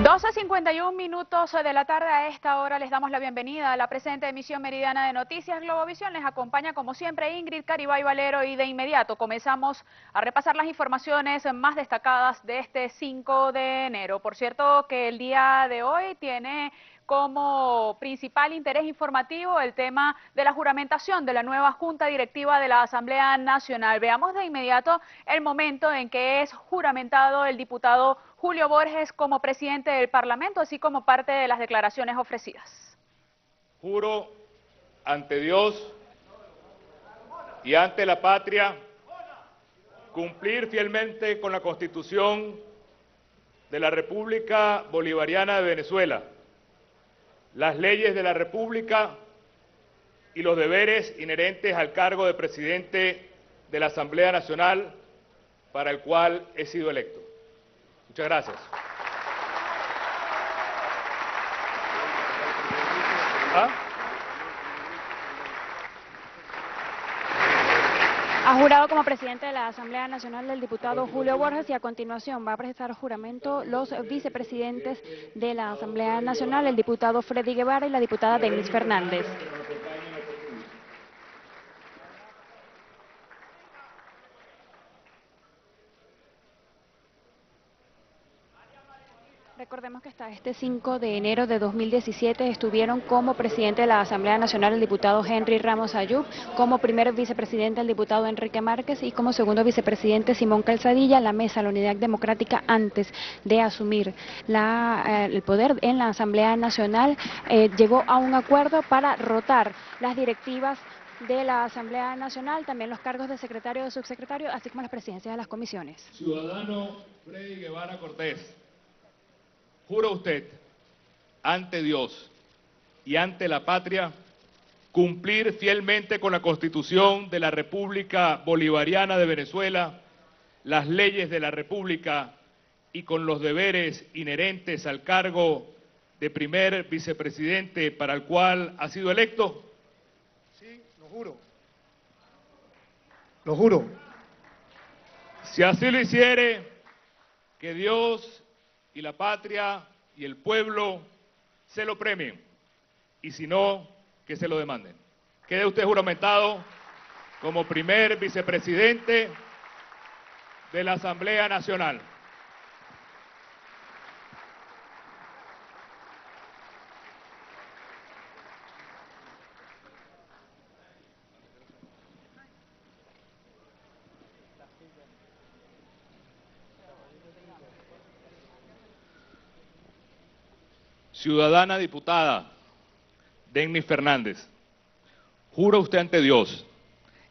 12:51 de la tarde. A esta hora les damos la bienvenida a la presente emisión meridiana de Noticias Globovisión. Les acompaña como siempre Ingrid Caribay Valero y de inmediato comenzamos a repasar las informaciones más destacadas de este 5 de enero. Por cierto que el día de hoy tiene como principal interés informativo el tema de la juramentación de la nueva Junta Directiva de la Asamblea Nacional. Veamos de inmediato el momento en que es juramentado el diputado Julio Borges como presidente del Parlamento, así como parte de las declaraciones ofrecidas. Juro ante Dios y ante la patria cumplir fielmente con la Constitución de la República Bolivariana de Venezuela, las leyes de la República y los deberes inherentes al cargo de presidente de la Asamblea Nacional para el cual he sido electo. Muchas gracias. Ha jurado como presidente de la Asamblea Nacional el diputado Julio Borges y a continuación va a prestar juramento los vicepresidentes de la Asamblea Nacional, el diputado Freddy Guevara y la diputada Dennis Fernández. Recordemos que hasta este 5 de enero de 2017 estuvieron como presidente de la Asamblea Nacional el diputado Henry Ramos Ayub, como primer vicepresidente el diputado Enrique Márquez y como segundo vicepresidente Simón Calzadilla. La Mesa, la Unidad Democrática, antes de asumir el poder en la Asamblea Nacional, llegó a un acuerdo para rotar las directivas de la Asamblea Nacional, también los cargos de secretario o subsecretario, así como las presidencias de las comisiones. Ciudadano Freddy Guevara Cortés, ¿jura usted ante Dios y ante la patria cumplir fielmente con la Constitución de la República Bolivariana de Venezuela, las leyes de la República y con los deberes inherentes al cargo de primer vicepresidente para el cual ha sido electo? Sí, lo juro. Lo juro. Si así lo hiciere, que Dios y la patria y el pueblo se lo premien, y si no, que se lo demanden. Quede usted juramentado como primer vicepresidente de la Asamblea Nacional. Ciudadana diputada Dennis Fernández, ¿jura usted ante Dios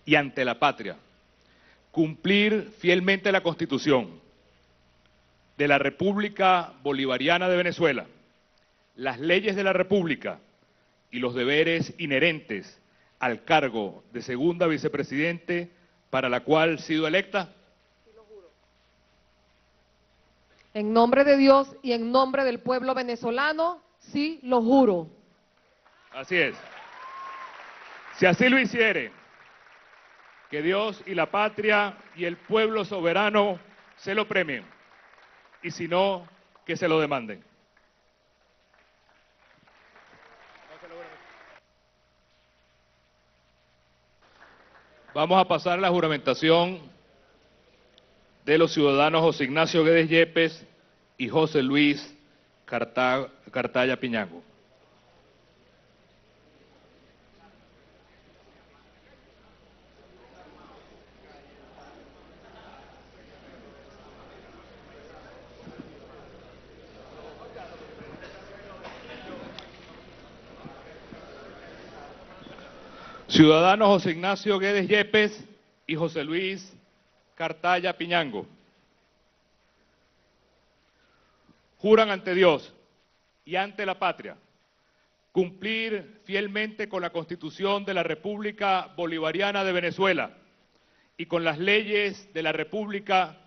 y ante la patria cumplir fielmente la Constitución de la República Bolivariana de Venezuela, las leyes de la República y los deberes inherentes al cargo de segunda vicepresidente para la cual ha sido electa? En nombre de Dios y en nombre del pueblo venezolano, sí lo juro. Así es. Si así lo hiciere, que Dios y la patria y el pueblo soberano se lo premien, y si no, que se lo demanden. Vamos a pasar a la juramentación de los ciudadanos José Ignacio Guedes Yepes y José Luis Cartaya Piñango. Ciudadanos José Ignacio Guedes Yepes y José Luis Cartaya Piñango, juran ante Dios y ante la patria cumplir fielmente con la Constitución de la República Bolivariana de Venezuela y con las leyes de la República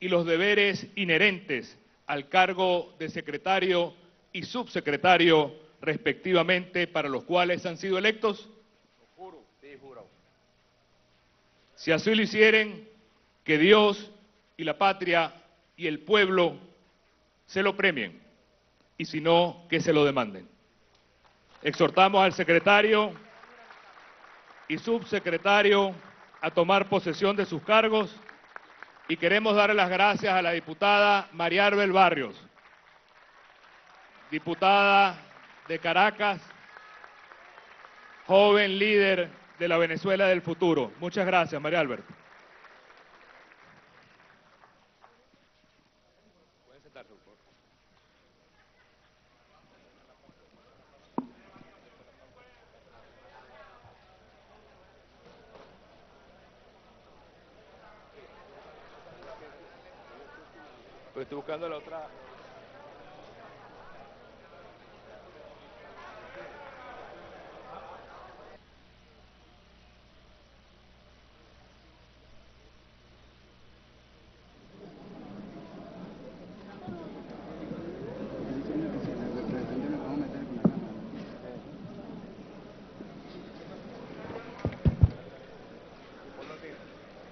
y los deberes inherentes al cargo de secretario y subsecretario respectivamente para los cuales han sido electos. Juro, sí, juro. Si así lo hicieren, que Dios y la patria y el pueblo se lo premien, y si no, que se lo demanden. Exhortamos al secretario y subsecretario a tomar posesión de sus cargos y queremos darle las gracias a la diputada María Arbel Barrios, diputada de Caracas, joven líder de la Venezuela del futuro. Muchas gracias, María Albert. Pueden sentarse, por favor. Pues estoy buscando la otra.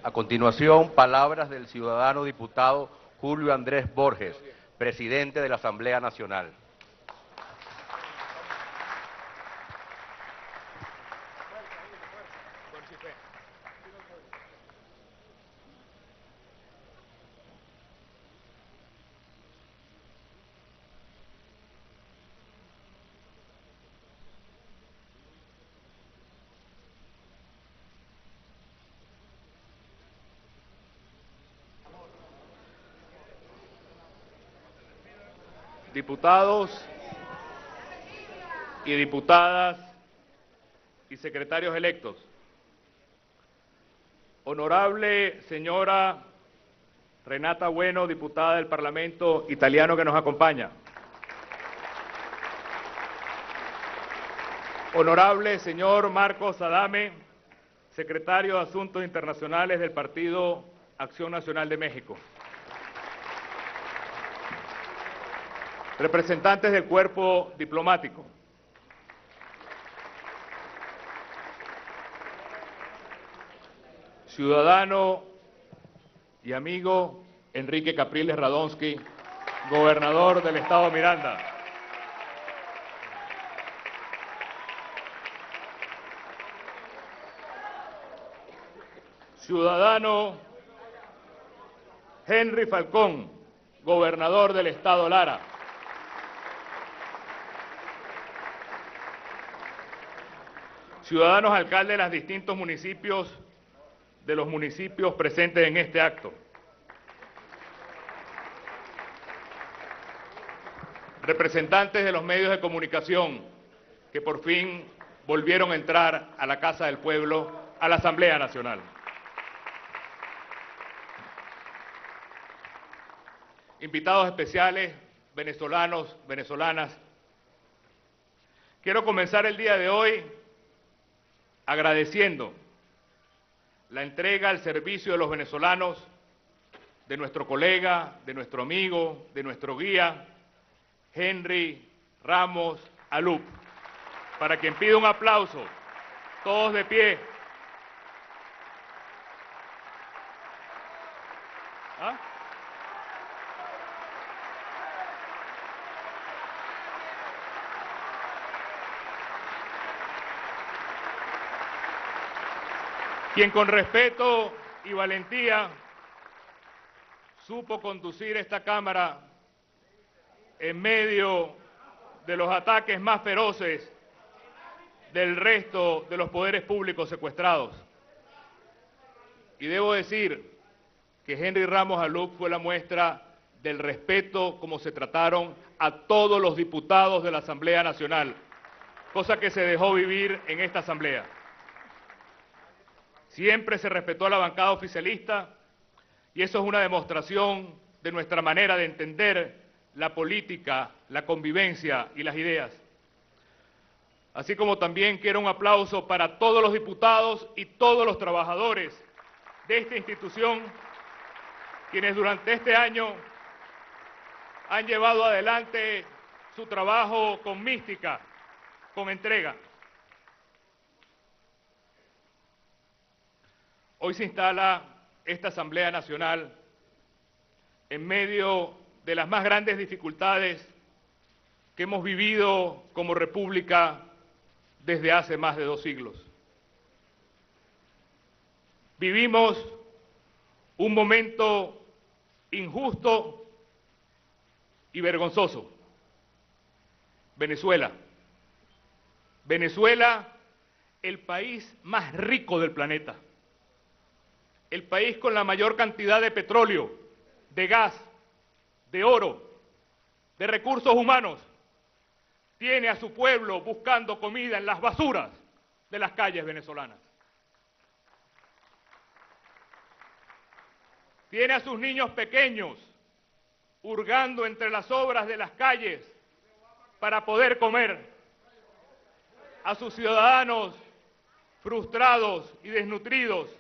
A continuación, palabras del ciudadano diputado Julio Andrés Borges, presidente de la Asamblea Nacional. Diputados y diputadas y secretarios electos. Honorable señora Renata Bueno, diputada del Parlamento italiano que nos acompaña. Honorable señor Marcos Adame, secretario de Asuntos Internacionales del Partido Acción Nacional de México. Representantes del cuerpo diplomático. Ciudadano y amigo Enrique Capriles Radonsky, gobernador del Estado Miranda. Ciudadano Henry Falcón, gobernador del Estado Lara. Ciudadanos alcaldes de los distintos municipios, de los municipios presentes en este acto. Representantes de los medios de comunicación que por fin volvieron a entrar a la Casa del Pueblo, a la Asamblea Nacional. Invitados especiales, venezolanos, venezolanas. Quiero comenzar el día de hoy agradeciendo la entrega al servicio de los venezolanos de nuestro colega, de nuestro amigo, de nuestro guía, Henry Ramos Alup, para quien pido un aplauso, todos de pie. ¿Ah? Quien con respeto y valentía supo conducir esta Cámara en medio de los ataques más feroces del resto de los poderes públicos secuestrados. Y debo decir que Henry Ramos Alup fue la muestra del respeto como se trataron a todos los diputados de la Asamblea Nacional, cosa que se dejó vivir en esta Asamblea. Siempre se respetó a la bancada oficialista y eso es una demostración de nuestra manera de entender la política, la convivencia y las ideas. Así como también quiero un aplauso para todos los diputados y todos los trabajadores de esta institución, quienes durante este año han llevado adelante su trabajo con mística, con entrega. Hoy se instala esta Asamblea Nacional en medio de las más grandes dificultades que hemos vivido como república desde hace más de 2 siglos. Vivimos un momento injusto y vergonzoso. Venezuela. Venezuela, el país más rico del planeta. El país con la mayor cantidad de petróleo, de gas, de oro, de recursos humanos, tiene a su pueblo buscando comida en las basuras de las calles venezolanas. Tiene a sus niños pequeños hurgando entre las obras de las calles para poder comer. A sus ciudadanos frustrados y desnutridos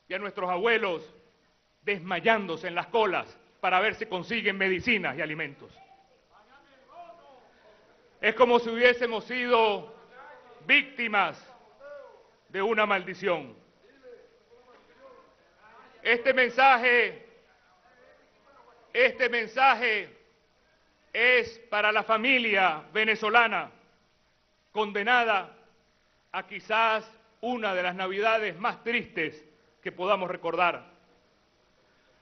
y a nuestros abuelos desmayándose en las colas para ver si consiguen medicinas y alimentos. Es como si hubiésemos sido víctimas de una maldición. Este mensaje es para la familia venezolana condenada a quizás una de las navidades más tristes que podamos recordar,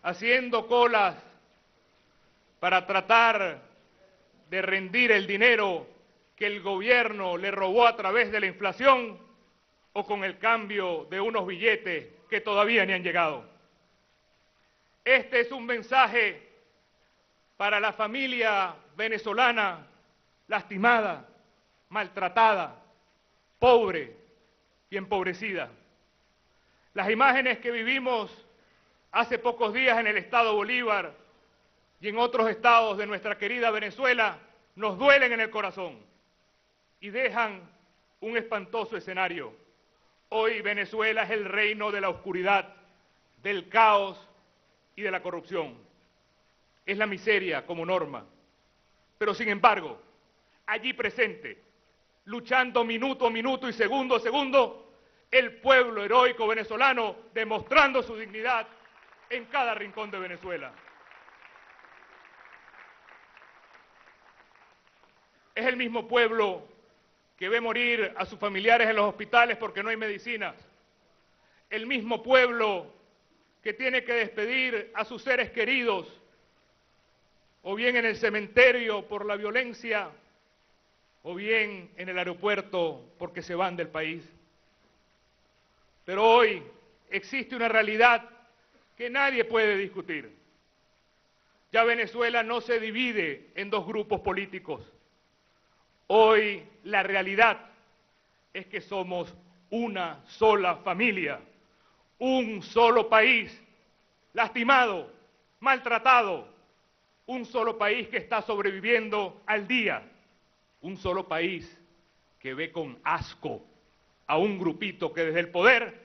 haciendo colas para tratar de rendir el dinero que el gobierno le robó a través de la inflación o con el cambio de unos billetes que todavía ni han llegado. Este es un mensaje para la familia venezolana lastimada, maltratada, pobre y empobrecida. Las imágenes que vivimos hace pocos días en el estado Bolívar y en otros estados de nuestra querida Venezuela nos duelen en el corazón y dejan un espantoso escenario. Hoy Venezuela es el reino de la oscuridad, del caos y de la corrupción. Es la miseria como norma. Pero sin embargo, allí presente, luchando minuto a minuto y segundo a segundo, el pueblo heroico venezolano demostrando su dignidad en cada rincón de Venezuela. Es el mismo pueblo que ve morir a sus familiares en los hospitales porque no hay medicinas. El mismo pueblo que tiene que despedir a sus seres queridos, o bien en el cementerio por la violencia, o bien en el aeropuerto porque se van del país. Pero hoy existe una realidad que nadie puede discutir. Ya Venezuela no se divide en 2 grupos políticos. Hoy la realidad es que somos una sola familia, un solo país, lastimado, maltratado, un solo país que está sobreviviendo al día, un solo país que ve con asco a un grupito que desde el poder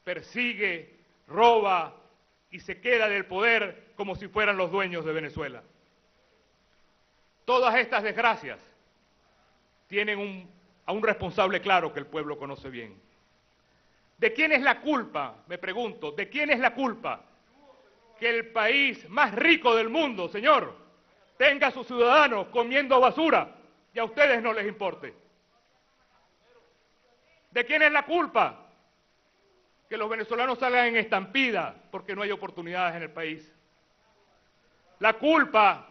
persigue, roba y se queda del poder como si fueran los dueños de Venezuela. Todas estas desgracias tienen a un responsable claro que el pueblo conoce bien. ¿De quién es la culpa? Me pregunto, ¿de quién es la culpa? Que el país más rico del mundo, señor, tenga a sus ciudadanos comiendo basura y a ustedes no les importe. ¿De quién es la culpa? Que los venezolanos salgan en estampida porque no hay oportunidades en el país. La culpa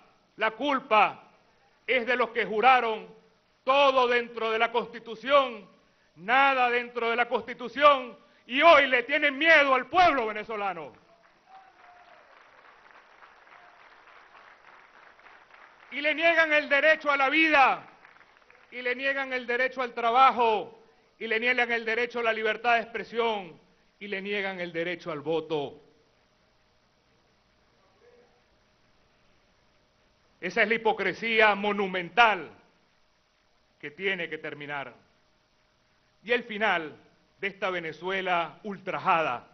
es de los que juraron todo dentro de la Constitución, nada dentro de la Constitución, y hoy le tienen miedo al pueblo venezolano. Y le niegan el derecho a la vida, y le niegan el derecho al trabajo, y le niegan el derecho a la libertad de expresión, y le niegan el derecho al voto. Esa es la hipocresía monumental que tiene que terminar. Y el final de esta Venezuela ultrajada,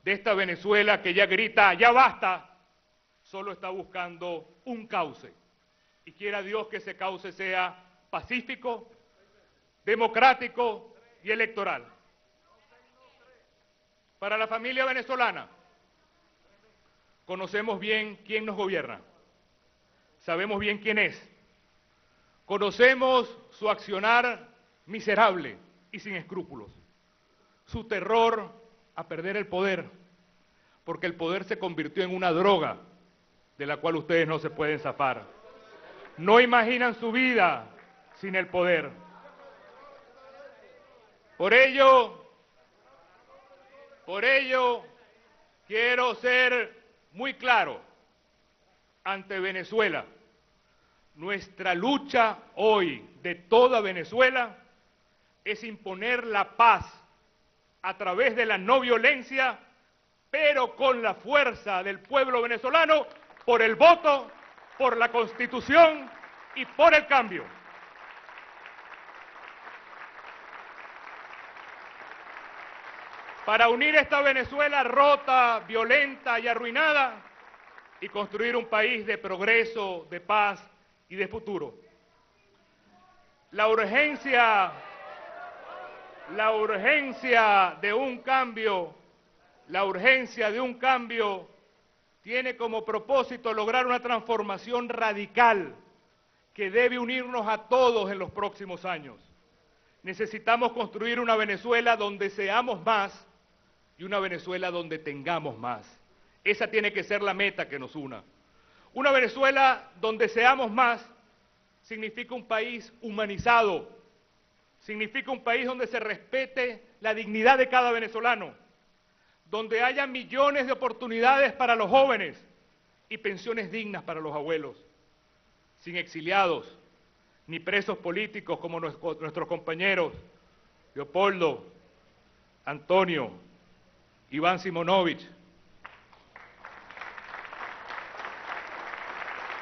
de esta Venezuela que ya grita, ya basta, solo está buscando un cauce. Y quiera Dios que ese cauce sea pacífico, democrático y electoral. Para la familia venezolana, conocemos bien quién nos gobierna. sabemos bien quién es. Conocemos su accionar miserable y sin escrúpulos, su terror a perder el poder, porque el poder se convirtió en una droga de la cual ustedes no se pueden zafar. No imaginan su vida sin el poder. Por ello, quiero ser muy claro ante Venezuela. Nuestra lucha hoy de toda Venezuela es imponer la paz a través de la no violencia, pero con la fuerza del pueblo venezolano, por el voto, por la Constitución y por el cambio. Para unir esta Venezuela rota, violenta y arruinada y construir un país de progreso, de paz y de futuro. La urgencia de un cambio tiene como propósito lograr una transformación radical que debe unirnos a todos en los próximos años. Necesitamos construir una Venezuela donde seamos más y una Venezuela donde tengamos más. Esa tiene que ser la meta que nos una. Una Venezuela donde seamos más significa un país humanizado, significa un país donde se respete la dignidad de cada venezolano, donde haya millones de oportunidades para los jóvenes y pensiones dignas para los abuelos, sin exiliados ni presos políticos como nuestros compañeros Leopoldo, Antonio, Iván Simonovich,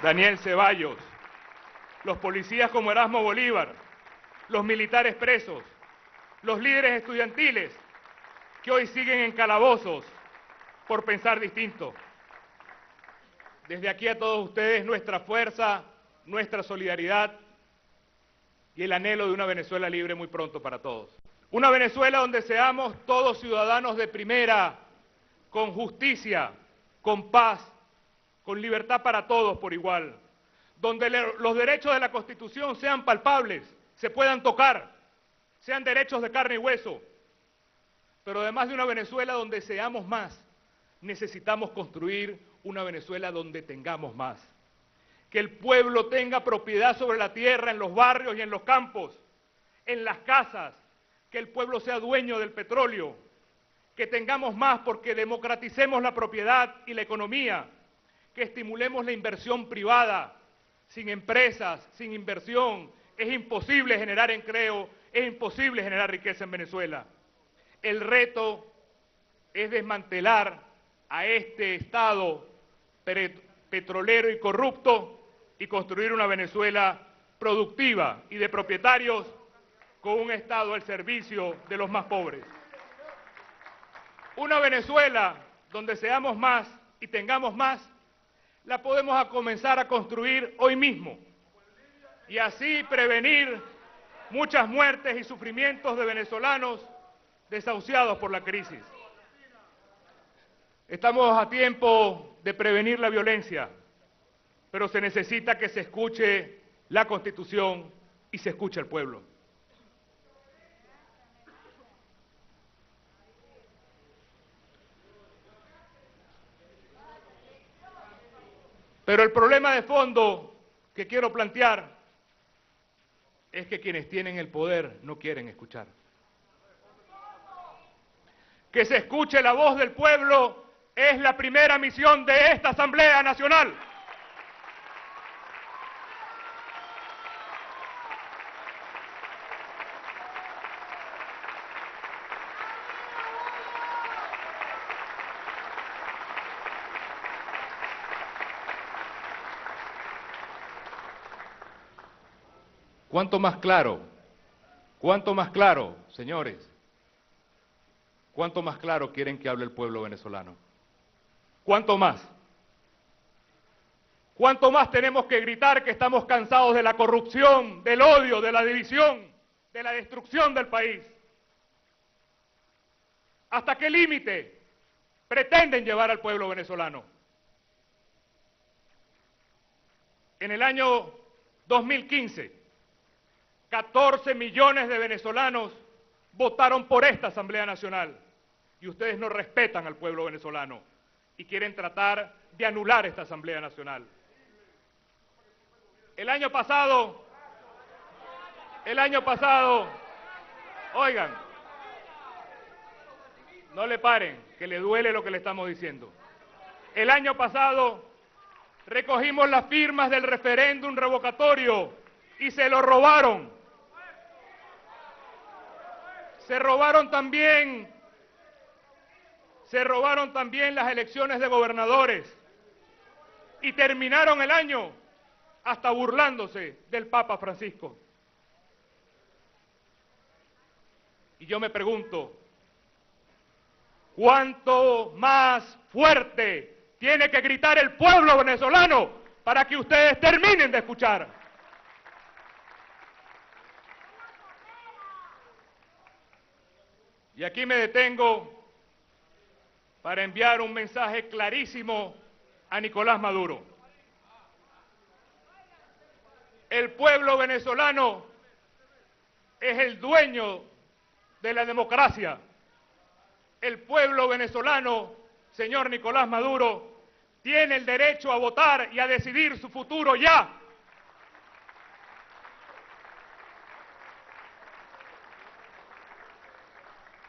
Daniel Ceballos, los policías como Erasmo Bolívar, los militares presos, los líderes estudiantiles que hoy siguen en calabozos por pensar distinto. Desde aquí a todos ustedes nuestra fuerza, nuestra solidaridad y el anhelo de una Venezuela libre muy pronto para todos. Una Venezuela donde seamos todos ciudadanos de primera, con justicia, con paz, con libertad para todos por igual, donde los derechos de la Constitución sean palpables, se puedan tocar, sean derechos de carne y hueso. Pero además de una Venezuela donde seamos más, necesitamos construir una Venezuela donde tengamos más. Que el pueblo tenga propiedad sobre la tierra, en los barrios y en los campos, en las casas, que el pueblo sea dueño del petróleo, que tengamos más porque democraticemos la propiedad y la economía, que estimulemos la inversión privada. Sin empresas, sin inversión, es imposible generar empleo, es imposible generar riqueza en Venezuela. El reto es desmantelar a este Estado petrolero y corrupto y construir una Venezuela productiva y de propietarios con un Estado al servicio de los más pobres. Una Venezuela donde seamos más y tengamos más, la podemos comenzar a construir hoy mismo y así prevenir muchas muertes y sufrimientos de venezolanos desahuciados por la crisis. Estamos a tiempo de prevenir la violencia, pero se necesita que se escuche la Constitución y se escuche al pueblo. Pero el problema de fondo que quiero plantear es que quienes tienen el poder no quieren escuchar. Que se escuche la voz del pueblo es la primera misión de esta Asamblea Nacional. ¿Cuánto más claro, señores? ¿Cuánto más claro quieren que hable el pueblo venezolano? ¿Cuánto más? ¿Cuánto más tenemos que gritar que estamos cansados de la corrupción, del odio, de la división, de la destrucción del país? ¿Hasta qué límite pretenden llevar al pueblo venezolano? En el año 2015, 14 millones de venezolanos votaron por esta Asamblea Nacional y ustedes no respetan al pueblo venezolano y quieren tratar de anular esta Asamblea Nacional. El año pasado, oigan, no le paren, que le duele lo que le estamos diciendo. El año pasado recogimos las firmas del referéndum revocatorio y se lo robaron. Se robaron también las elecciones de gobernadores y terminaron el año hasta burlándose del Papa Francisco. Y yo me pregunto, ¿cuánto más fuerte tiene que gritar el pueblo venezolano para que ustedes terminen de escuchar? Y aquí me detengo para enviar un mensaje clarísimo a Nicolás Maduro. El pueblo venezolano es el dueño de la democracia. El pueblo venezolano, señor Nicolás Maduro, tiene el derecho a votar y a decidir su futuro ya.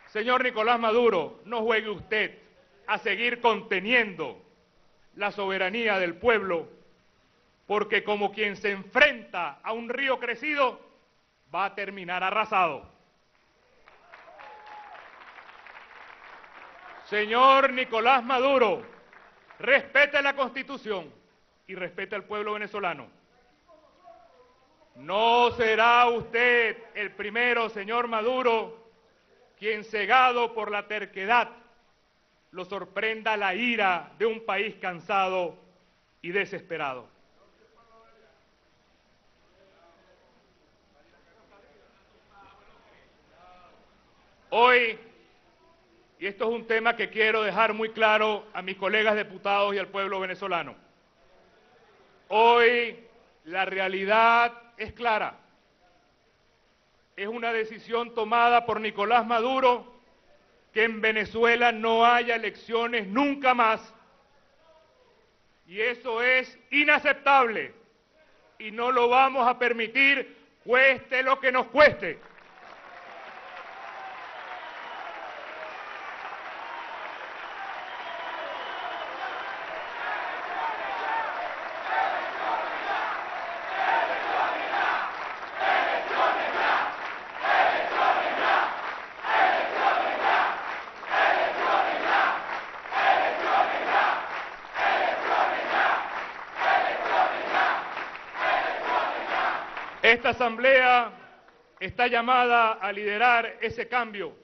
Señor Nicolás Maduro, no juegue usted a seguir conteniendo la soberanía del pueblo, porque como quien se enfrenta a un río crecido, va a terminar arrasado. Señor Nicolás Maduro, respete la Constitución y respete al pueblo venezolano. No será usted el primero, señor Maduro, quien cegado por la terquedad lo sorprenda la ira de un país cansado y desesperado. Hoy, y esto es un tema que quiero dejar muy claro a mis colegas diputados y al pueblo venezolano, hoy la realidad es clara. Es una decisión tomada por Nicolás Maduro que en Venezuela no haya elecciones nunca más. Y eso es inaceptable y no lo vamos a permitir, cueste lo que nos cueste. Esta asamblea está llamada a liderar ese cambio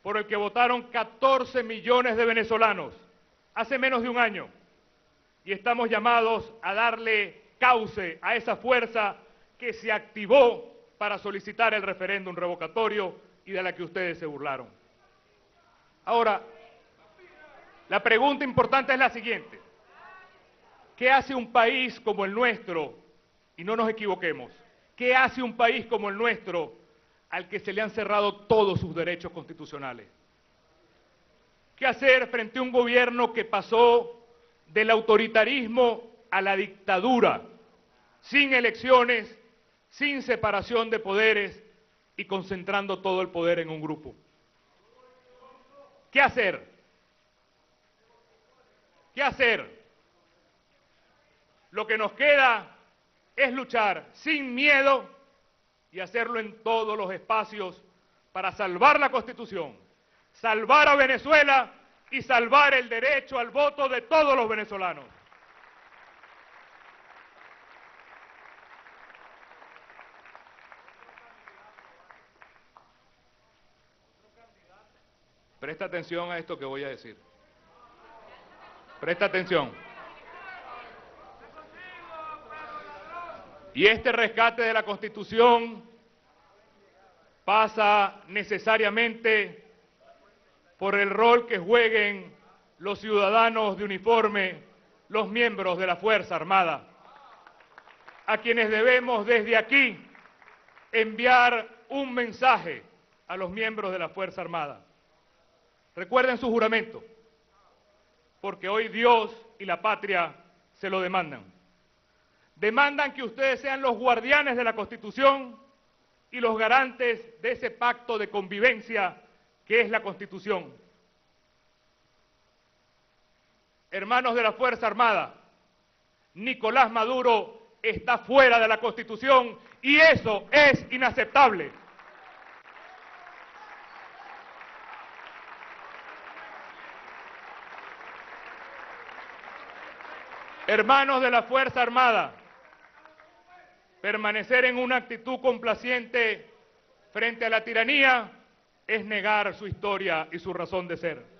por el que votaron 14 millones de venezolanos hace menos de un año y estamos llamados a darle cauce a esa fuerza que se activó para solicitar el referéndum revocatorio y de la que ustedes se burlaron. Ahora, la pregunta importante es la siguiente: ¿qué hace un país como el nuestro? Y no nos equivoquemos. ¿Qué hace un país como el nuestro al que se le han cerrado todos sus derechos constitucionales? ¿Qué hacer frente a un gobierno que pasó del autoritarismo a la dictadura, sin elecciones, sin separación de poderes y concentrando todo el poder en un grupo? ¿Qué hacer? ¿Qué hacer? Lo que nos queda es luchar sin miedo y hacerlo en todos los espacios para salvar la Constitución, salvar a Venezuela y salvar el derecho al voto de todos los venezolanos. Presta atención a esto que voy a decir. Presta atención. Y este rescate de la Constitución pasa necesariamente por el rol que jueguen los ciudadanos de uniforme, los miembros de la Fuerza Armada. a quienes debemos desde aquí enviar un mensaje a los miembros de la Fuerza Armada. Recuerden su juramento, porque hoy Dios y la patria se lo demandan. Demandan que ustedes sean los guardianes de la Constitución y los garantes de ese pacto de convivencia que es la Constitución. Hermanos de la Fuerza Armada, Nicolás Maduro está fuera de la Constitución y eso es inaceptable. Hermanos de la Fuerza Armada, permanecer en una actitud complaciente frente a la tiranía es negar su historia y su razón de ser.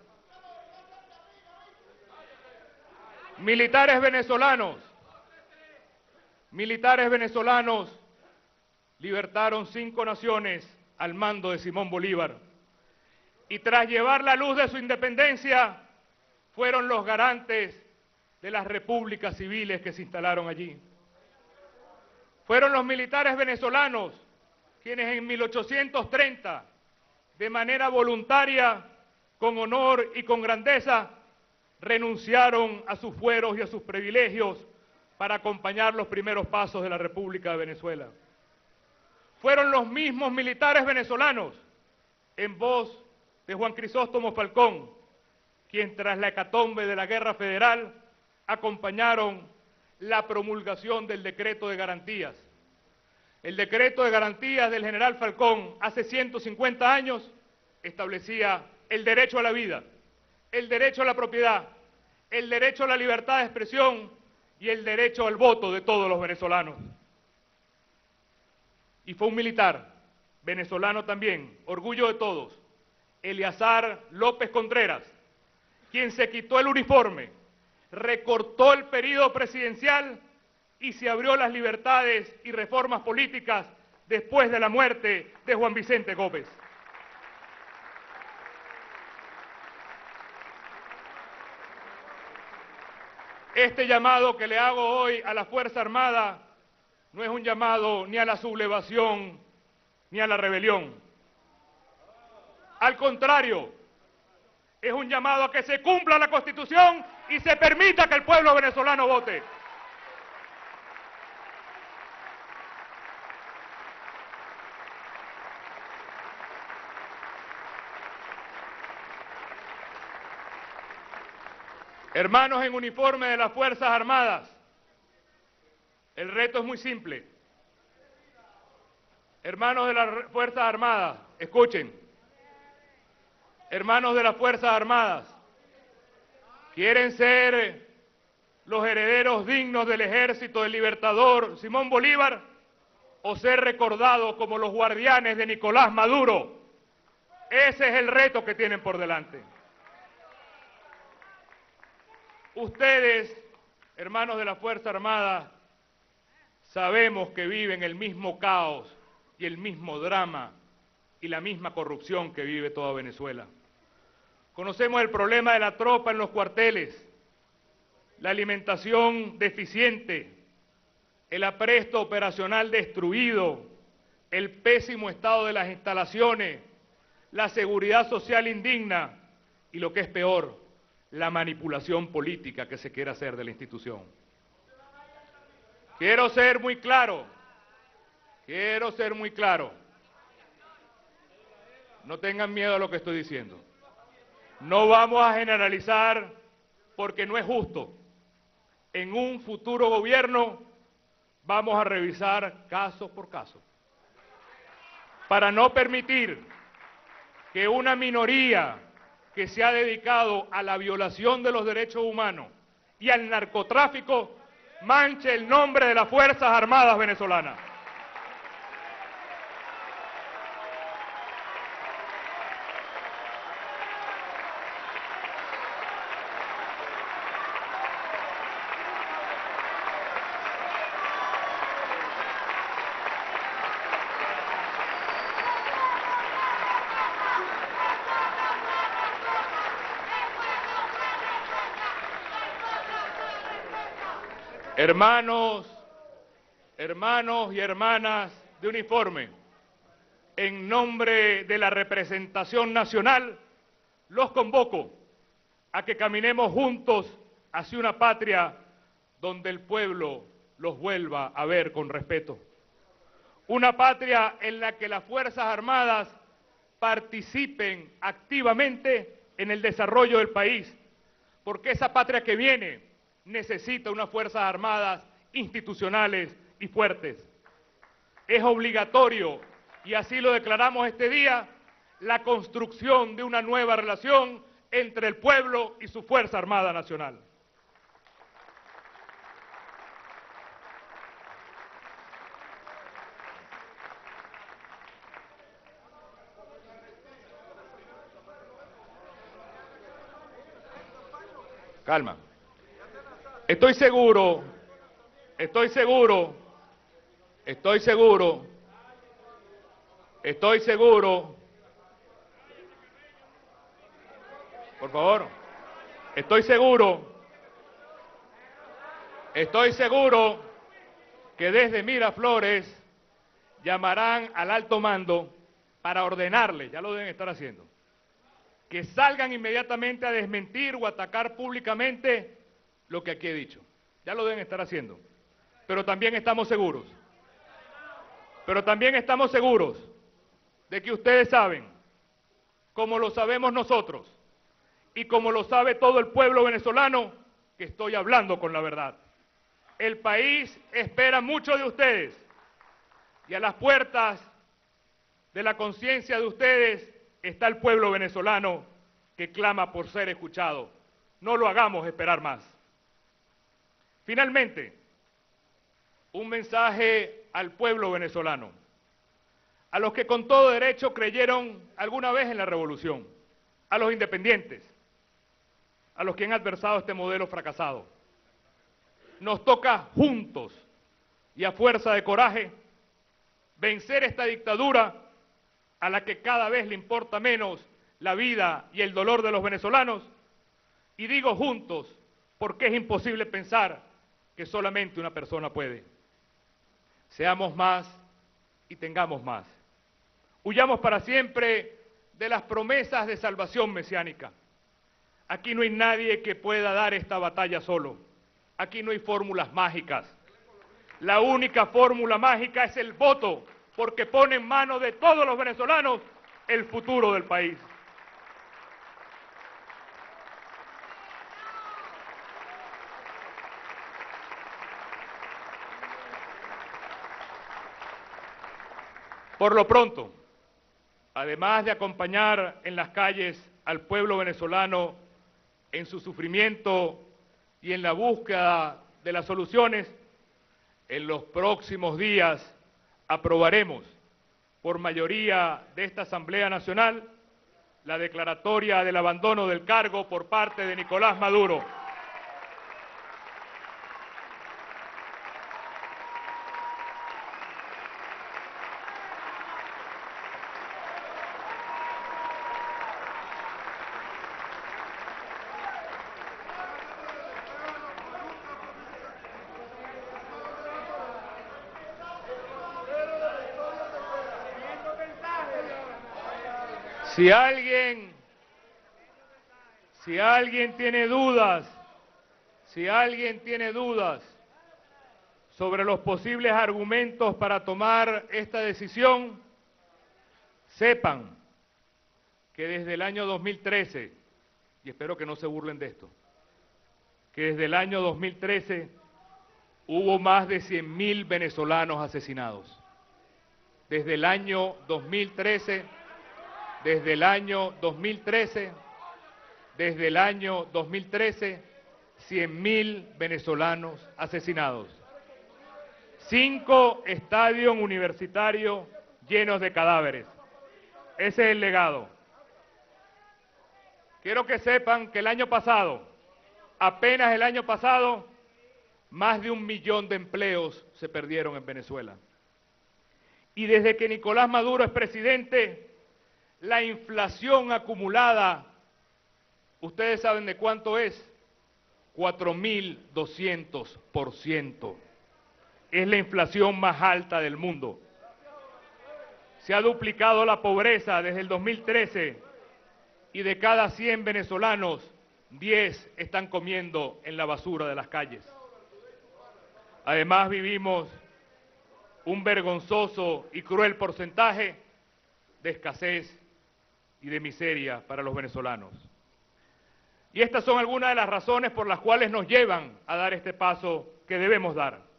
Militares venezolanos libertaron 5 naciones al mando de Simón Bolívar y tras llevar la luz de su independencia fueron los garantes de las repúblicas civiles que se instalaron allí. Fueron los militares venezolanos quienes en 1830, de manera voluntaria, con honor y con grandeza, renunciaron a sus fueros y a sus privilegios para acompañar los primeros pasos de la República de Venezuela. Fueron los mismos militares venezolanos, en voz de Juan Crisóstomo Falcón, quien tras la hecatombe de la Guerra Federal acompañaron la promulgación del Decreto de Garantías. El Decreto de Garantías del general Falcón hace 150 años establecía el derecho a la vida, el derecho a la propiedad, el derecho a la libertad de expresión y el derecho al voto de todos los venezolanos. Y fue un militar, venezolano también, orgullo de todos, Eleazar López Contreras, quien se quitó el uniforme, recortó el período presidencial y se abrió las libertades y reformas políticas después de la muerte de Juan Vicente Gómez. Este llamado que le hago hoy a la Fuerza Armada no es un llamado ni a la sublevación ni a la rebelión. Al contrario, es un llamado a que se cumpla la Constitución y se permita que el pueblo venezolano vote. Hermanos en uniforme de las Fuerzas Armadas, el reto es muy simple. Hermanos de las Fuerzas Armadas, escuchen. Hermanos de las Fuerzas Armadas, ¿quieren ser los herederos dignos del ejército del libertador Simón Bolívar o ser recordados como los guardianes de Nicolás Maduro? Ese es el reto que tienen por delante. Ustedes, hermanos de la Fuerza Armada, sabemos que viven el mismo caos y el mismo drama y la misma corrupción que vive toda Venezuela. Conocemos el problema de la tropa en los cuarteles, la alimentación deficiente, el apresto operacional destruido, el pésimo estado de las instalaciones, la seguridad social indigna y lo que es peor, la manipulación política que se quiere hacer de la institución. Quiero ser muy claro. No tengan miedo a lo que estoy diciendo. No vamos a generalizar porque no es justo. En un futuro gobierno vamos a revisar caso por caso para no permitir que una minoría que se ha dedicado a la violación de los derechos humanos y al narcotráfico manche el nombre de las Fuerzas Armadas venezolanas. hermanos y hermanas de uniforme, en nombre de la representación nacional, los convoco a que caminemos juntos hacia una patria donde el pueblo los vuelva a ver con respeto. Una patria en la que las Fuerzas Armadas participen activamente en el desarrollo del país, porque esa patria que viene necesita unas Fuerzas Armadas institucionales y fuertes. Es obligatorio, y así lo declaramos este día, la construcción de una nueva relación entre el pueblo y su Fuerza Armada Nacional. Calma. Estoy seguro, por favor, estoy seguro que desde Miraflores llamarán al alto mando para ordenarles, ya lo deben estar haciendo, que salgan inmediatamente a desmentir o atacar públicamente lo que aquí he dicho. Ya lo deben estar haciendo. Pero también estamos seguros de que ustedes saben, como lo sabemos nosotros y como lo sabe todo el pueblo venezolano, que estoy hablando con la verdad. El país espera mucho de ustedes y a las puertas de la conciencia de ustedes está el pueblo venezolano que clama por ser escuchado. No lo hagamos esperar más. Finalmente, un mensaje al pueblo venezolano, a los que con todo derecho creyeron alguna vez en la revolución, a los independientes, a los que han adversado este modelo fracasado. Nos toca juntos y a fuerza de coraje vencer esta dictadura a la que cada vez le importa menos la vida y el dolor de los venezolanos, y digo juntos porque es imposible pensar que solamente una persona puede. Seamos más y tengamos más. Huyamos para siempre de las promesas de salvación mesiánica. Aquí no hay nadie que pueda dar esta batalla solo. Aquí no hay fórmulas mágicas. La única fórmula mágica es el voto, porque pone en manos de todos los venezolanos el futuro del país. Por lo pronto, además de acompañar en las calles al pueblo venezolano en su sufrimiento y en la búsqueda de las soluciones, en los próximos días aprobaremos por mayoría de esta Asamblea Nacional la declaratoria del abandono del cargo por parte de Nicolás Maduro. Si alguien tiene dudas sobre los posibles argumentos para tomar esta decisión, sepan que desde el año 2013, y espero que no se burlen de esto, que desde el año 2013 hubo más de 100.000 venezolanos asesinados. Desde el año 2013, 100.000 venezolanos asesinados. 5 estadios universitarios llenos de cadáveres. Ese es el legado. Quiero que sepan que el año pasado, apenas el año pasado, más de 1 millón de empleos se perdieron en Venezuela. Y desde que Nicolás Maduro es presidente, la inflación acumulada, ¿ustedes saben de cuánto es? 4.200%. es la inflación más alta del mundo. Se ha duplicado la pobreza desde el 2013 y de cada 100 venezolanos, 10 están comiendo en la basura de las calles. Además, vivimos un vergonzoso y cruel porcentaje de escasez y de miseria para los venezolanos. Y estas son algunas de las razones por las cuales nos llevan a dar este paso que debemos dar.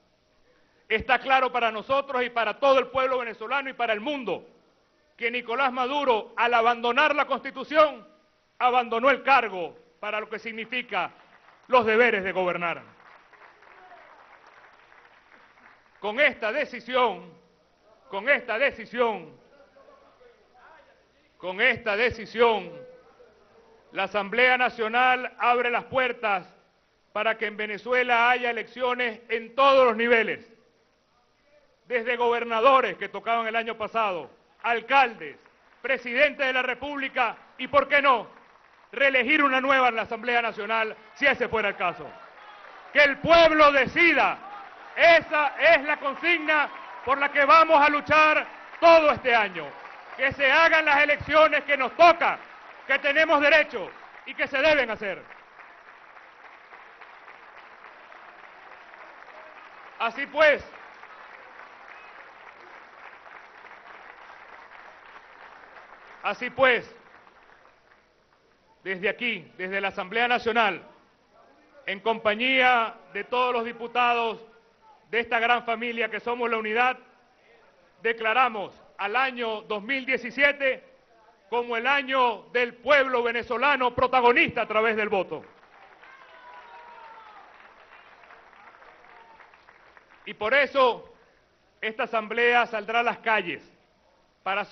Está claro para nosotros y para todo el pueblo venezolano y para el mundo que Nicolás Maduro, al abandonar la Constitución, abandonó el cargo para lo que significa los deberes de gobernar. Con esta decisión, la Asamblea Nacional abre las puertas para que en Venezuela haya elecciones en todos los niveles, desde gobernadores que tocaban el año pasado, alcaldes, presidentes de la República y, ¿por qué no?, reelegir una nueva en la Asamblea Nacional, si ese fuera el caso. Que el pueblo decida. Esa es la consigna por la que vamos a luchar todo este año. Que se hagan las elecciones que nos toca, que tenemos derecho y que se deben hacer. Así pues, desde aquí, desde la Asamblea Nacional, en compañía de todos los diputados de esta gran familia que somos la Unidad, declaramos al año 2017 como el año del pueblo venezolano protagonista a través del voto. Y por eso esta Asamblea saldrá a las calles para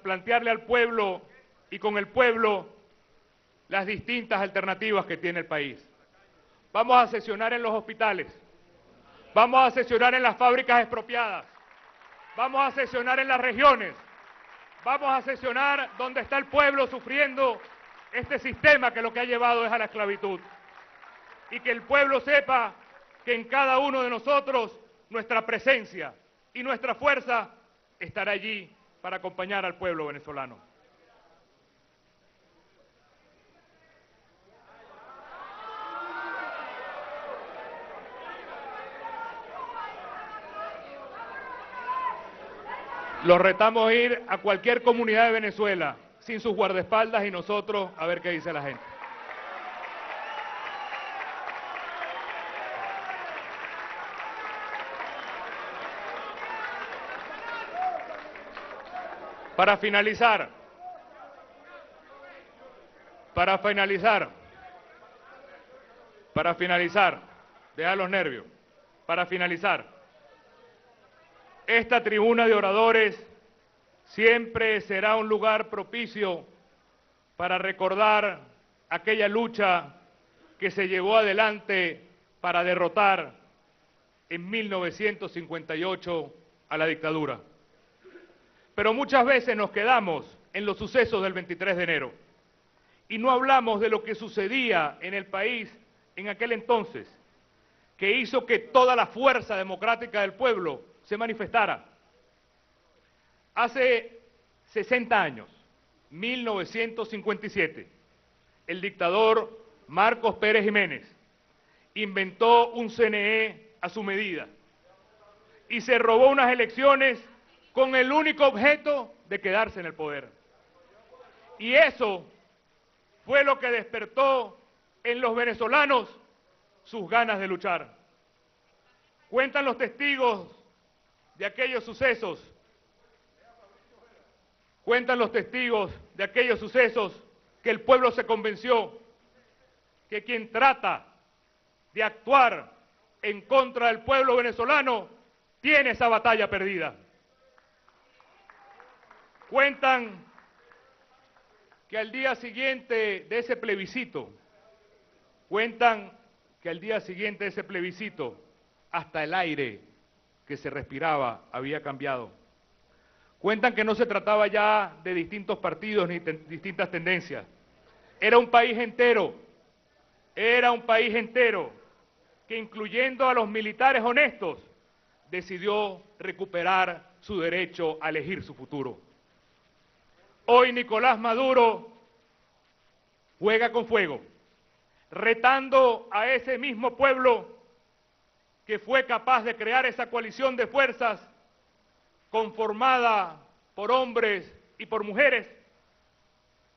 plantearle al pueblo y con el pueblo las distintas alternativas que tiene el país. Vamos a sesionar en los hospitales, vamos a sesionar en las fábricas expropiadas, vamos a sesionar en las regiones, vamos a sesionar donde está el pueblo sufriendo este sistema que lo que ha llevado es a la esclavitud. Y que el pueblo sepa que en cada uno de nosotros nuestra presencia y nuestra fuerza estará allí para acompañar al pueblo venezolano. Los retamos a ir a cualquier comunidad de Venezuela sin sus guardaespaldas y nosotros a ver qué dice la gente. Para finalizar, deja los nervios, para finalizar, esta tribuna de oradores siempre será un lugar propicio para recordar aquella lucha que se llevó adelante para derrotar en 1958 a la dictadura. Pero muchas veces nos quedamos en los sucesos del 23 de enero y no hablamos de lo que sucedía en el país en aquel entonces, que hizo que toda la fuerza democrática del pueblo se manifestara. Hace 60 años, 1957, el dictador Marcos Pérez Jiménez inventó un CNE a su medida y se robó unas elecciones con el único objeto de quedarse en el poder. Y eso fue lo que despertó en los venezolanos sus ganas de luchar. Cuentan los testigos de aquellos sucesos, que el pueblo se convenció que quien trata de actuar en contra del pueblo venezolano tiene esa batalla perdida. Cuentan que al día siguiente de ese plebiscito, hasta el aire que se respiraba había cambiado. Cuentan que no se trataba ya de distintos partidos ni distintas tendencias. Era un país entero que incluyendo a los militares honestos, decidió recuperar su derecho a elegir su futuro. Hoy Nicolás Maduro juega con fuego, retando a ese mismo pueblo que fue capaz de crear esa coalición de fuerzas conformada por hombres y por mujeres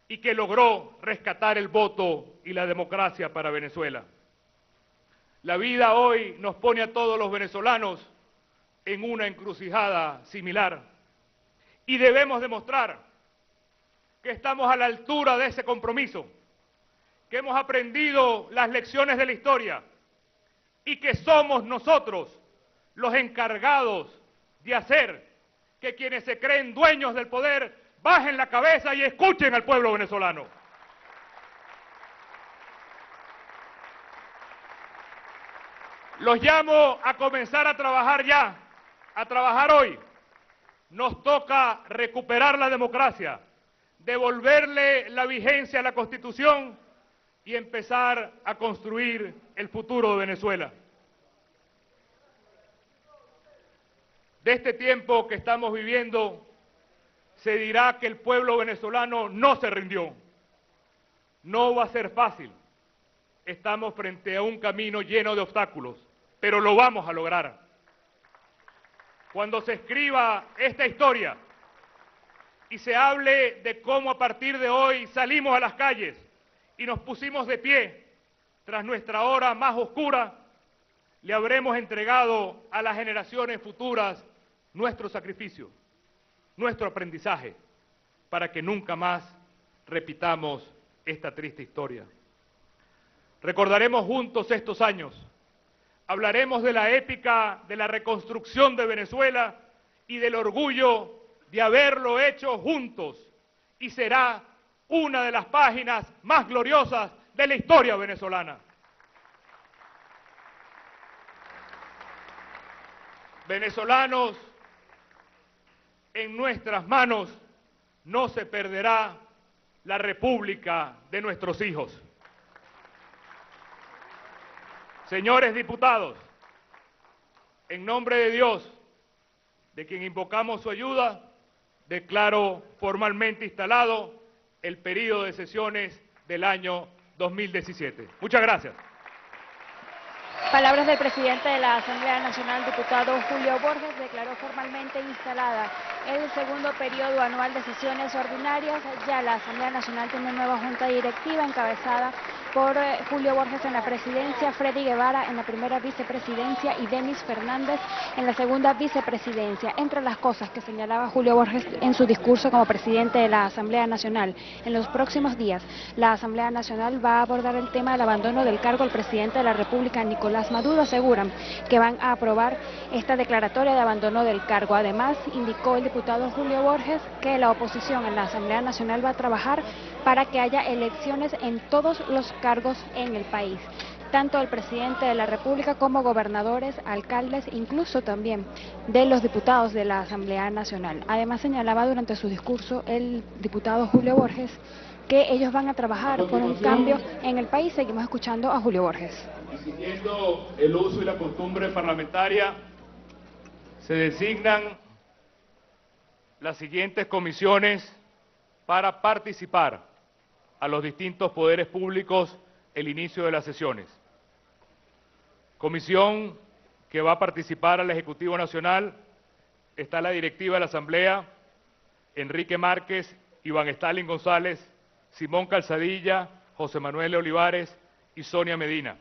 y que logró rescatar el voto y la democracia para Venezuela. La vida hoy nos pone a todos los venezolanos en una encrucijada similar y debemos demostrar que estamos a la altura de ese compromiso, que hemos aprendido las lecciones de la historia y que somos nosotros los encargados de hacer que quienes se creen dueños del poder bajen la cabeza y escuchen al pueblo venezolano. Los llamo a comenzar a trabajar ya, a trabajar hoy. Nos toca recuperar la democracia, devolverle la vigencia a la Constitución y empezar a construir el futuro de Venezuela. De este tiempo que estamos viviendo, se dirá que el pueblo venezolano no se rindió. No va a ser fácil. Estamos frente a un camino lleno de obstáculos, pero lo vamos a lograr. Cuando se escriba esta historia y se hable de cómo a partir de hoy salimos a las calles y nos pusimos de pie tras nuestra hora más oscura, le habremos entregado a las generaciones futuras nuestro sacrificio, nuestro aprendizaje, para que nunca más repitamos esta triste historia. Recordaremos juntos estos años, hablaremos de la épica de la reconstrucción de Venezuela y del orgullo de haberlo hecho juntos, y será una de las páginas más gloriosas de la historia venezolana. Venezolanos, en nuestras manos no se perderá la república de nuestros hijos. Señores diputados, en nombre de Dios, de quien invocamos su ayuda, declaro formalmente instalado el período de sesiones del año 2017. Muchas gracias. Palabras del presidente de la Asamblea Nacional, diputado Julio Borges, declaró formalmente instalada el segundo periodo anual de sesiones ordinarias. Ya la Asamblea Nacional tiene una nueva junta directiva encabezada por Julio Borges en la presidencia, Freddy Guevara en la primera vicepresidencia y Denis Fernández en la segunda vicepresidencia. Entre las cosas que señalaba Julio Borges en su discurso como presidente de la Asamblea Nacional, en los próximos días la Asamblea Nacional va a abordar el tema del abandono del cargo al presidente de la República, Nicolás Maduro. Aseguran que van a aprobar esta declaratoria de abandono del cargo. Además, indicó el diputado Julio Borges que la oposición en la Asamblea Nacional va a trabajar para que haya elecciones en todos los cargos en el país, tanto el presidente de la República como gobernadores, alcaldes, incluso también de los diputados de la Asamblea Nacional. Además, señalaba durante su discurso el diputado Julio Borges que ellos van a trabajar por un cambio en el país. Seguimos escuchando a Julio Borges. Y siguiendo el uso y la costumbre parlamentaria, se designan las siguientes comisiones para participar a los distintos poderes públicos el inicio de las sesiones. Comisión que va a participar al Ejecutivo Nacional, está la directiva de la Asamblea, Enrique Márquez, Iván Stalin González, Simón Calzadilla, José Manuel Olivares y Sonia Medina.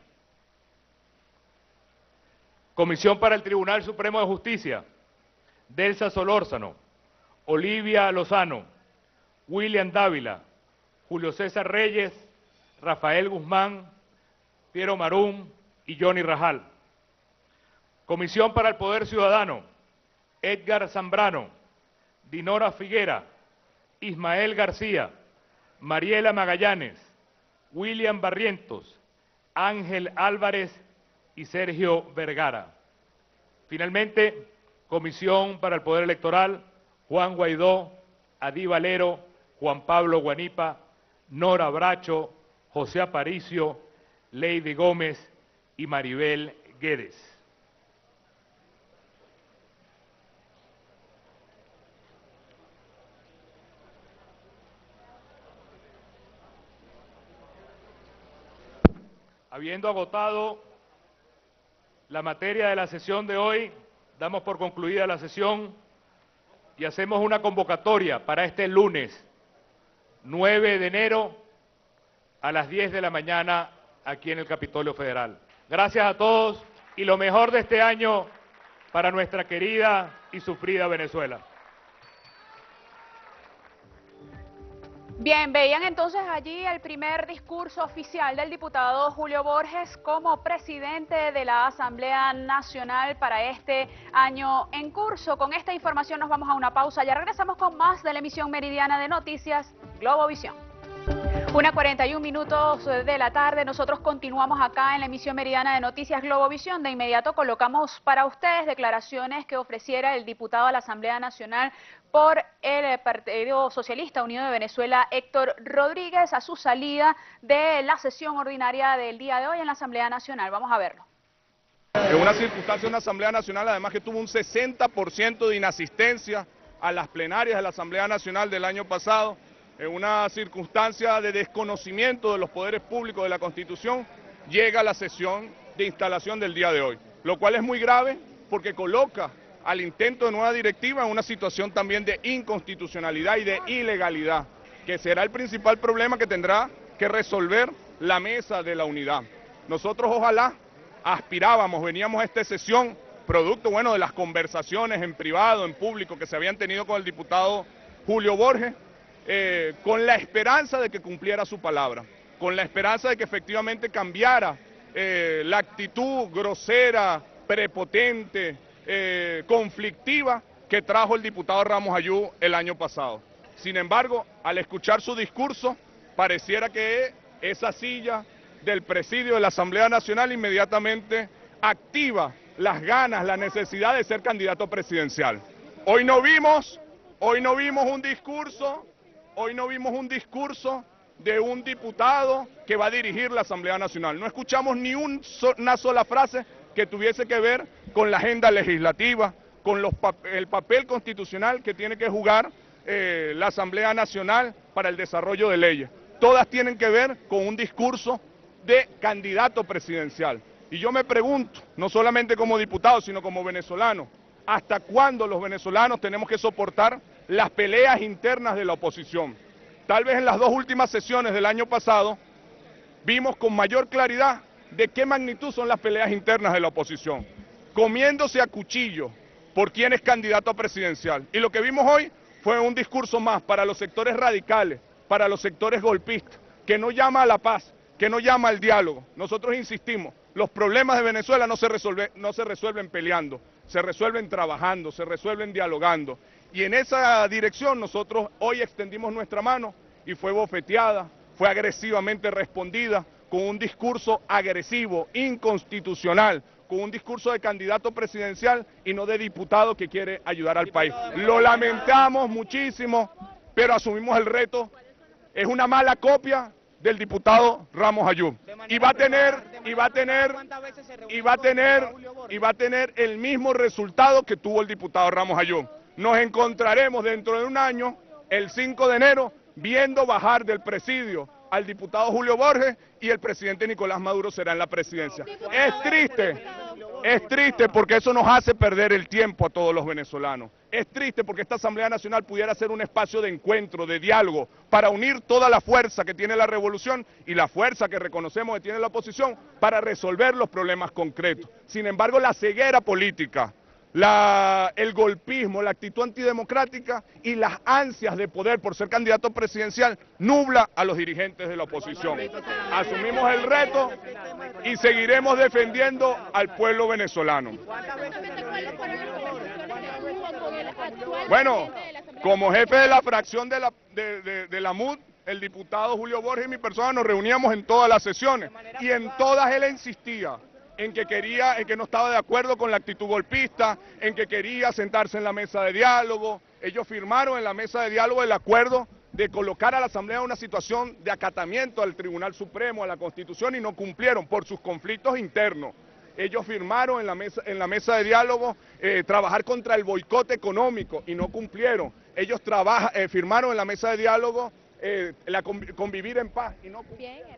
Comisión para el Tribunal Supremo de Justicia, Delsa Solórzano, Olivia Lozano, William Dávila, Julio César Reyes, Rafael Guzmán, Piero Marum y Johnny Rajal. Comisión para el Poder Ciudadano, Edgar Zambrano, Dinora Figuera, Ismael García, Mariela Magallanes, William Barrientos, Ángel Álvarez y Sergio Vergara. Finalmente, Comisión para el Poder Electoral, Juan Guaidó, Adí Valero, Juan Pablo Guanipa, Nora Bracho, José Aparicio, Lady Gómez y Maribel Guedes. Habiendo agotado la materia de la sesión de hoy, damos por concluida la sesión y hacemos una convocatoria para este lunes, 9 de enero, a las 10 de la mañana, aquí en el Capitolio Federal. Gracias a todos y lo mejor de este año para nuestra querida y sufrida Venezuela. Bien, veían entonces allí el primer discurso oficial del diputado Julio Borges como presidente de la Asamblea Nacional para este año en curso. Con esta información nos vamos a una pausa. Ya regresamos con más de la emisión meridiana de noticias Globovisión. 1:41 de la tarde, nosotros continuamos acá en la emisión meridiana de Noticias Globovisión. De inmediato colocamos para ustedes declaraciones que ofreciera el diputado a la Asamblea Nacional por el Partido Socialista Unido de Venezuela, Héctor Rodríguez, a su salida de la sesión ordinaria del día de hoy en la Asamblea Nacional. Vamos a verlo. En una circunstancia de una Asamblea Nacional, además que tuvo un 60% de inasistencia a las plenarias de la Asamblea Nacional del año pasado, en una circunstancia de desconocimiento de los poderes públicos de la Constitución, llega a la sesión de instalación del día de hoy, lo cual es muy grave porque coloca al intento de nueva directiva en una situación también de inconstitucionalidad y de ilegalidad, que será el principal problema que tendrá que resolver la mesa de la unidad. Nosotros ojalá aspirábamos, veníamos a esta sesión, producto de las conversaciones en privado, en público que se habían tenido con el diputado Julio Borges, con la esperanza de que cumpliera su palabra, con la esperanza de que efectivamente cambiara la actitud grosera, prepotente, conflictiva que trajo el diputado Ramos Ayub el año pasado. Sin embargo, al escuchar su discurso, pareciera que esa silla del presidio de la Asamblea Nacional inmediatamente activa las ganas, la necesidad de ser candidato presidencial. Hoy no vimos un discurso de un diputado que va a dirigir la Asamblea Nacional. No escuchamos ni una sola frase que tuviese que ver con la agenda legislativa, con el papel constitucional que tiene que jugar la Asamblea Nacional para el desarrollo de leyes. Todas tienen que ver con un discurso de candidato presidencial. Y yo me pregunto, no solamente como diputado, sino como venezolano, ¿hasta cuándo los venezolanos tenemos que soportar las peleas internas de la oposición? Tal vez en las dos últimas sesiones del año pasado vimos con mayor claridad de qué magnitud son las peleas internas de la oposición, comiéndose a cuchillo por quién es candidato a presidencial. Y lo que vimos hoy fue un discurso más para los sectores radicales, para los sectores golpistas, que no llama a la paz, que no llama al diálogo. Nosotros insistimos, los problemas de Venezuela no se resuelven peleando, se resuelven trabajando, se resuelven dialogando. Y en esa dirección nosotros hoy extendimos nuestra mano y fue bofeteada, fue agresivamente respondida con un discurso agresivo, inconstitucional, con un discurso de candidato presidencial y no de diputado que quiere ayudar al país. Lo lamentamos muchísimo, pero asumimos el reto. Es una mala copia del diputado Ramos Ayub y va a tener el mismo resultado que tuvo el diputado Ramos Ayub. Nos encontraremos dentro de un año, el 5 de enero, viendo bajar del presidio al diputado Julio Borges y el presidente Nicolás Maduro será en la presidencia. Es triste porque eso nos hace perder el tiempo a todos los venezolanos. Es triste porque esta Asamblea Nacional pudiera ser un espacio de encuentro, de diálogo, para unir toda la fuerza que tiene la revolución y la fuerza que reconocemos que tiene la oposición para resolver los problemas concretos. Sin embargo, la ceguera política, el golpismo, la actitud antidemocrática y las ansias de poder por ser candidato presidencial nubla a los dirigentes de la oposición. Asumimos el reto y seguiremos defendiendo al pueblo venezolano. Bueno, como jefe de la fracción de la MUD, el diputado Julio Borges y mi persona nos reuníamos en todas las sesiones y en todas él insistía en que no estaba de acuerdo con la actitud golpista, en que quería sentarse en la mesa de diálogo. Ellos firmaron en la mesa de diálogo el acuerdo de colocar a la Asamblea en una situación de acatamiento al Tribunal Supremo, a la Constitución, y no cumplieron por sus conflictos internos. Ellos firmaron en la mesa de diálogo trabajar contra el boicot económico y no cumplieron. Ellos firmaron en la mesa de diálogo convivir en paz y no cumplieron.